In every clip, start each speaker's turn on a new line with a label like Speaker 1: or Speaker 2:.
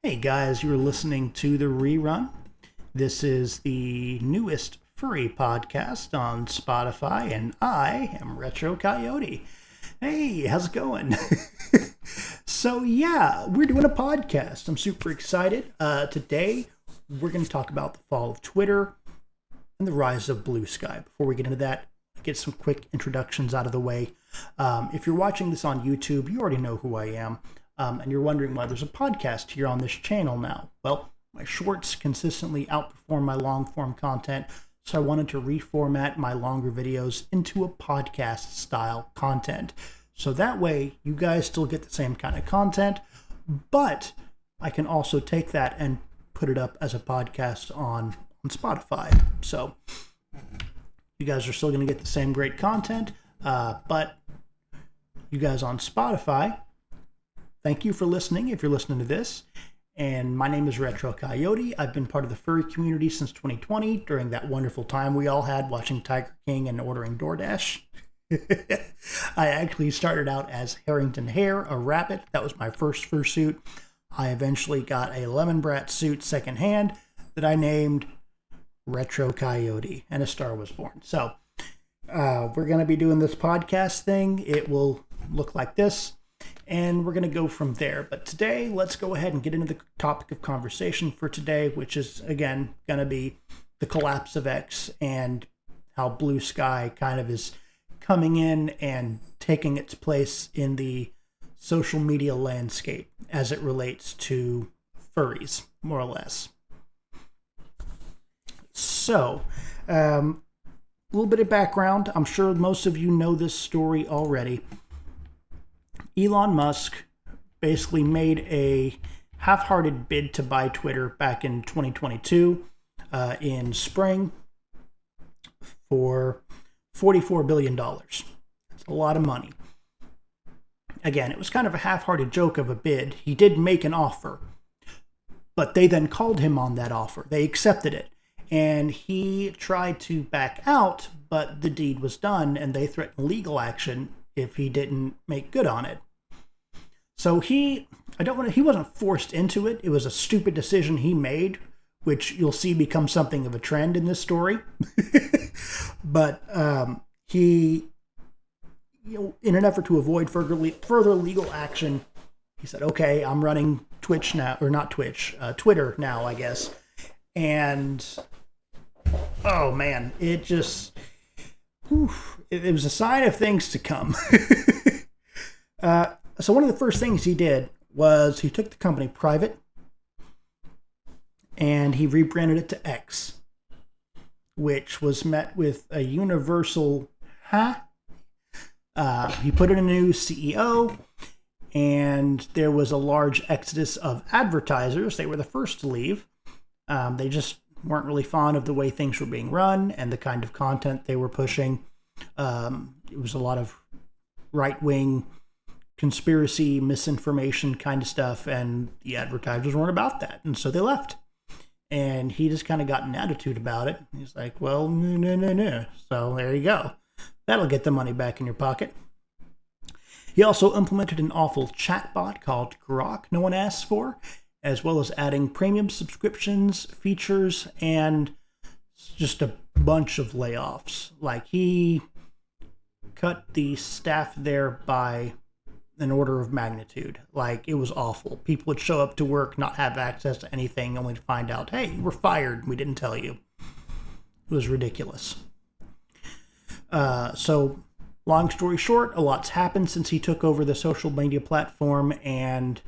Speaker 1: Hey guys, you're listening to The Rerun. This is the newest furry podcast on Spotify, and I am Retro Coyote. Hey, how's it going? So yeah, we're doing a podcast. I'm super excited. Today, we're going to talk about the fall of Twitter and the rise of BlueSky. Before we get into that, get some quick introductions out of the way. If you're watching this on YouTube, you already know who I am. And you're wondering why there's a podcast here on this channel now. Well, my shorts consistently outperform my long-form content, so I wanted to reformat my longer videos into a podcast-style content. So that way, you guys still get the same kind of content, but I can also take that and put it up as a podcast on Spotify. So you guys are still going to get the same great content, but you guys on Spotify, thank you for listening if you're listening to this. And my name is Retro Coyote. I've been part of the furry community since 2020 during that wonderful time we all had watching Tiger King and ordering DoorDash. I actually started out as Harrington Hare, a rabbit. That was my first fursuit. I eventually got a Lemon Brat suit secondhand that I named Retro Coyote, and a star was born. So we're going to be doing this podcast thing. It will look like this. And we're going to go from there. But today, let's go ahead and get into the topic of conversation for today, which is, again, going to be the collapse of X and how BlueSky kind of is coming in and taking its place in the social media landscape as it relates to furries, more or less. So, a little bit of background. I'm sure most of you know this story already. Elon Musk basically made a half-hearted bid to buy Twitter back in 2022 in spring for $44 billion. That's a lot of money. Again, it was kind of a half-hearted joke of a bid. He did make an offer, but they then called him on that offer. They accepted it, and he tried to back out, but the deed was done, and they threatened legal action if he didn't make good on it. So he wasn't forced into it. It was a stupid decision he made, which you'll see becomes something of a trend in this story. But he, in an effort to avoid further legal action, he said, okay, I'm running Twitch now, or not Twitch, Twitter now, I guess. And, oh man, it just, it was a sign of things to come. So one of the first things he did was he took the company private and he rebranded it to X, which was met with a universal, he put in a new CEO, and there was a large exodus of advertisers. They were the first to leave. They just weren't really fond of the way things were being run and the kind of content they were pushing. It was a lot of right-wing conspiracy, misinformation kind of stuff, and the advertisers weren't about that, and so they left. And he just kind of got an attitude about it. He's like, well, no. So there you go. That'll get the money back in your pocket. He also implemented an awful chatbot called Grok no one asked for, as well as adding premium subscriptions, features, and just a bunch of layoffs. Like, he cut the staff there by an order of magnitude. Like, it was awful. People would show up to work, not have access to anything, only to find out, hey, we're fired. We didn't tell you. It was ridiculous. So, long story short, a lot's happened since he took over the social media platform, and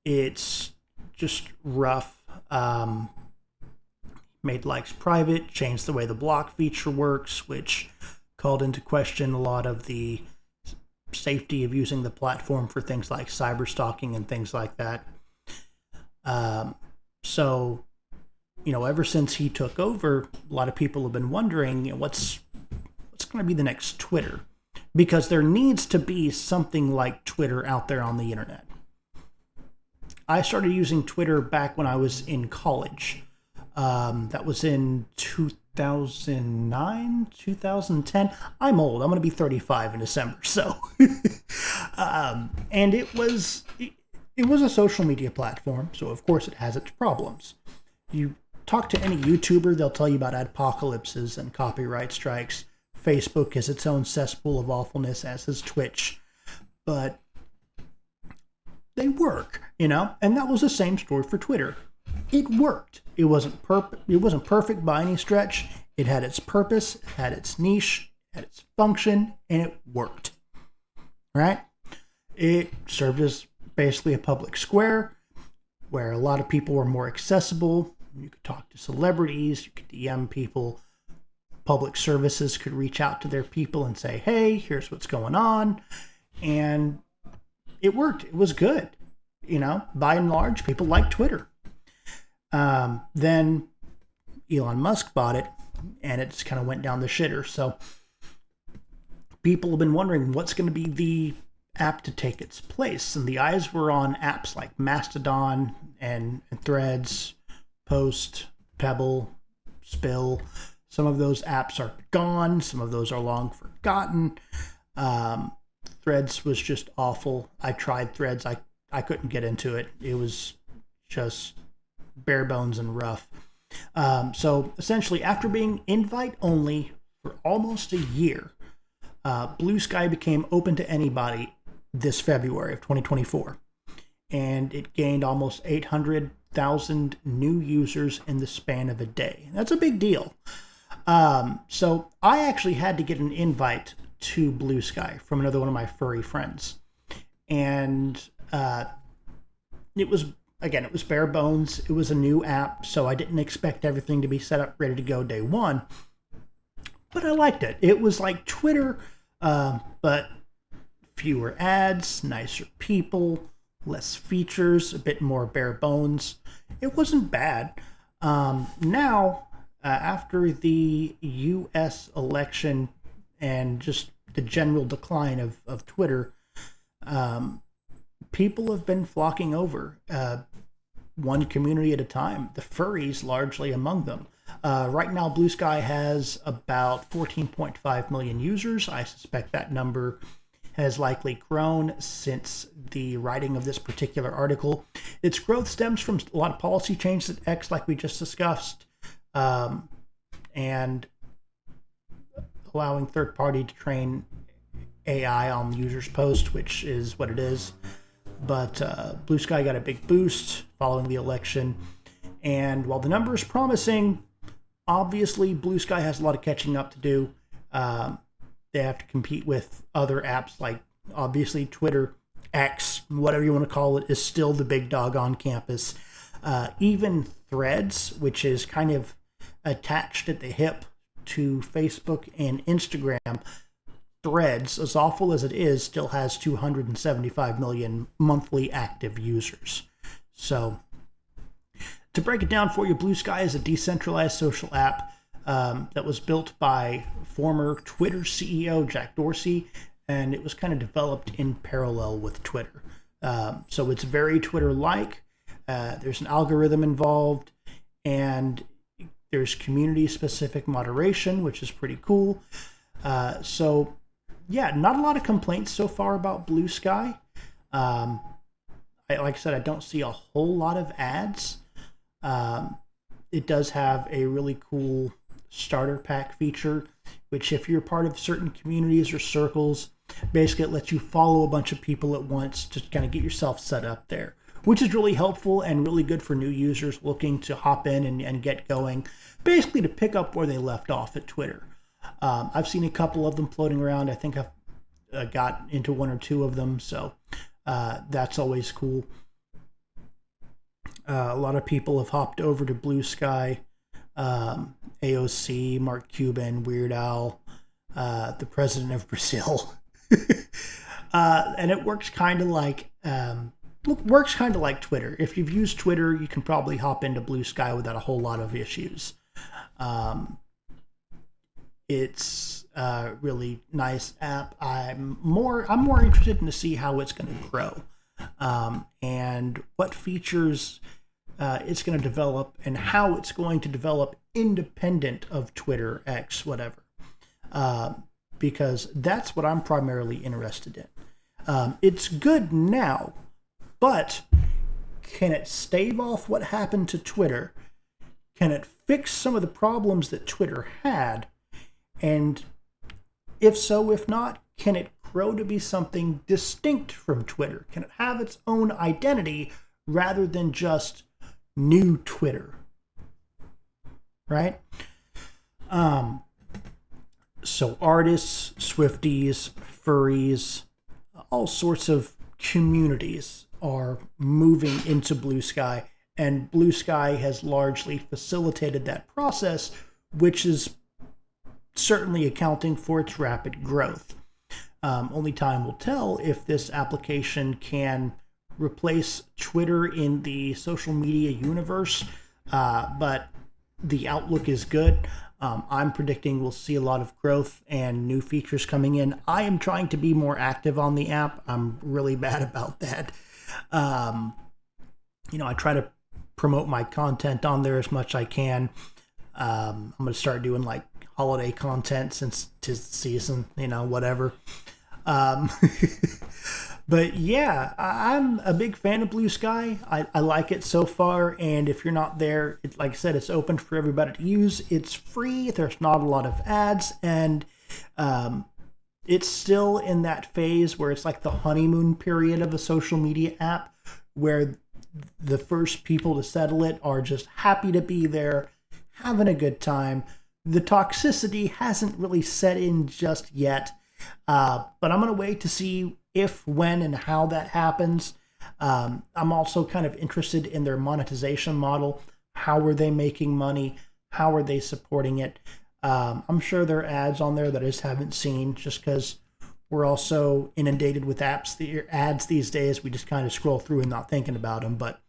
Speaker 1: it's just rough. Made likes private, changed the way the block feature works, which called into question a lot of the safety of using the platform for things like cyber stalking and things like that. So, ever since he took over, a lot of people have been wondering, what's going to be the next Twitter? Because there needs to be something like Twitter out there on the internet. I started using Twitter back when I was in college. That was in 2009, 2010. I'm old. I'm going to be 35 in December. So, and it was it was a social media platform, so of course it has its problems. You talk to any YouTuber, they'll tell you about apocalypses and copyright strikes. Facebook is its own cesspool of awfulness, as is Twitch. But they work, you know? And that was the same story for Twitter. It worked. It wasn't perfect by any stretch. It had its purpose, it had its niche, it had its function, and it worked. Right? It served as basically a public square where a lot of people were more accessible. You could talk to celebrities, you could DM people. Public services could reach out to their people and say, hey, here's what's going on. And it worked. It was good. You know, by and large, people liked Twitter. Then Elon Musk bought it, and it just kind of went down the shitter. So people have been wondering what's going to be the app to take its place. And the eyes were on apps like Mastodon and Threads, Post, Pebble, Spill. Some of those apps are gone. Some of those are long forgotten. Threads was just awful. I tried Threads. I couldn't get into it. It was just bare bones and rough. So essentially, after being invite only for almost a year, BlueSky became open to anybody this February of 2024. And it gained almost 800,000 new users in the span of a day. That's a big deal. So I actually had to get an invite to BlueSky from another one of my furry friends. And it was bare bones. It was a new app, so I didn't expect everything to be set up, ready to go day one. But I liked it. It was like Twitter, but fewer ads, nicer people, less features, a bit more bare bones. It wasn't bad. Now, after the U.S. election and just the general decline of Twitter, people have been flocking over, one community at a time, the furries largely among them. Right now, BlueSky has about 14.5 million users. I suspect that number has likely grown since the writing of this particular article. Its growth stems from a lot of policy changes at X, like we just discussed, and allowing third party to train AI on the user's post, which is what it is. But BlueSky got a big boost following the election. And while the number is promising, obviously BlueSky has a lot of catching up to do. They have to compete with other apps like, obviously, Twitter, X, whatever you want to call it, is still the big dog on campus. Even Threads, which is kind of attached at the hip to Facebook and Instagram, Threads, as awful as it is, still has 275 million monthly active users. So, to break it down for you, BlueSky is a decentralized social app that was built by former Twitter CEO Jack Dorsey, and it was kind of developed in parallel with Twitter. So it's very Twitter-like. There's an algorithm involved, and there's community-specific moderation, which is pretty cool. So, yeah, not a lot of complaints so far about BlueSky. Like I said, I don't see a whole lot of ads. It does have a really cool starter pack feature, which if you're part of certain communities or circles, basically it lets you follow a bunch of people at once to kind of get yourself set up there, which is really helpful and really good for new users looking to hop in and get going, basically to pick up where they left off at Twitter. I've seen a couple of them floating around. I think I've got into one or two of them, so that's always cool. A lot of people have hopped over to BlueSky. AOC, Mark Cuban, Weird Al, the president of Brazil. And it works kind of like Twitter. If you've used Twitter, you can probably hop into BlueSky without a whole lot of issues. It's a really nice app. I'm more interested in to see how it's going to grow, and what features it's going to develop and how it's going to develop independent of Twitter, X, whatever. Because that's what I'm primarily interested in. It's good now, But can it stave off what happened to Twitter? Can it fix some of the problems that Twitter had? And if so, if not, can it grow to be something distinct from Twitter? Can it have its own identity rather than just new Twitter? Right? So artists, Swifties, furries, all sorts of communities are moving into BlueSky, and BlueSky has largely facilitated that process, which is certainly accounting for its rapid growth. Only time will tell if this application can replace Twitter in the social media universe, but the outlook is good. I'm predicting we'll see a lot of growth and new features coming in. I am trying to be more active on the app. I'm really bad about that. I try to promote my content on there as much as I can. I'm going to start doing like holiday content since 'tis the season, whatever. But yeah, I'm a big fan of BlueSky. I like it so far, and if you're not there, like I said, it's open for everybody to use. It's free. There's not a lot of ads, and it's still in that phase where it's like the honeymoon period of a social media app, where the first people to settle it are just happy to be there, having a good time. The toxicity hasn't really set in just yet, but I'm going to wait to see if, when, and how that happens. I'm also kind of interested in their monetization model. How are they making money? How are they supporting it? I'm sure there are ads on there that I just haven't seen, just because we're also inundated with ads these days. We just kind of scroll through and not thinking about them. But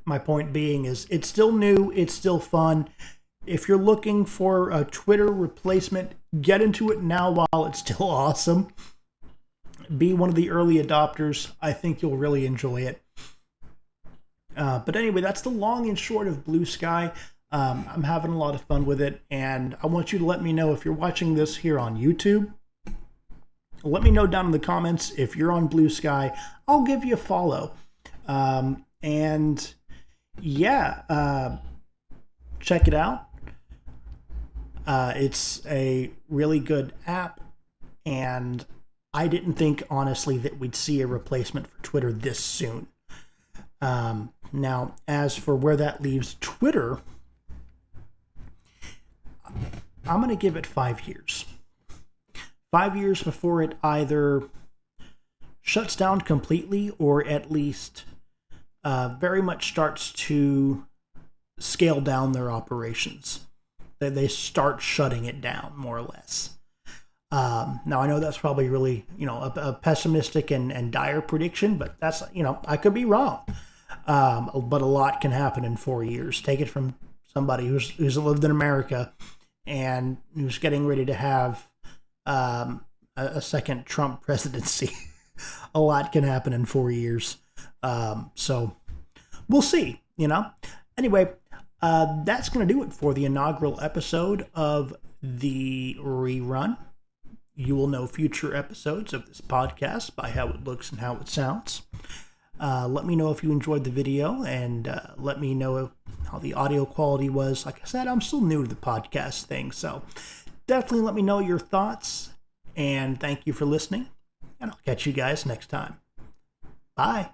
Speaker 1: my point being is it's still new. It's still fun. If you're looking for a Twitter replacement, get into it now while it's still awesome. Be one of the early adopters. I think you'll really enjoy it. But anyway, that's the long and short of BlueSky. I'm having a lot of fun with it, and I want you to let me know if you're watching this here on YouTube. Let me know down in the comments if you're on BlueSky. I'll give you a follow. And yeah, check it out. It's a really good app, and I didn't think, honestly, that we'd see a replacement for Twitter this soon. Now, as for where that leaves Twitter, I'm going to give it 5 years. 5 years before it either shuts down completely or at least very much starts to scale down their operations. They start shutting it down, more or less. Now, I know that's probably really, a pessimistic and dire prediction, but that's, I could be wrong. But a lot can happen in 4 years. Take it from somebody who's lived in America and who's getting ready to have a second Trump presidency. A lot can happen in 4 years. So we'll see, Anyway, that's going to do it for the inaugural episode of the rerun. You will know future episodes of this podcast by how it looks and how it sounds. Let me know if you enjoyed the video, and let me know how the audio quality was. Like I said, I'm still new to the podcast thing, so definitely let me know your thoughts, and thank you for listening, and I'll catch you guys next time. Bye.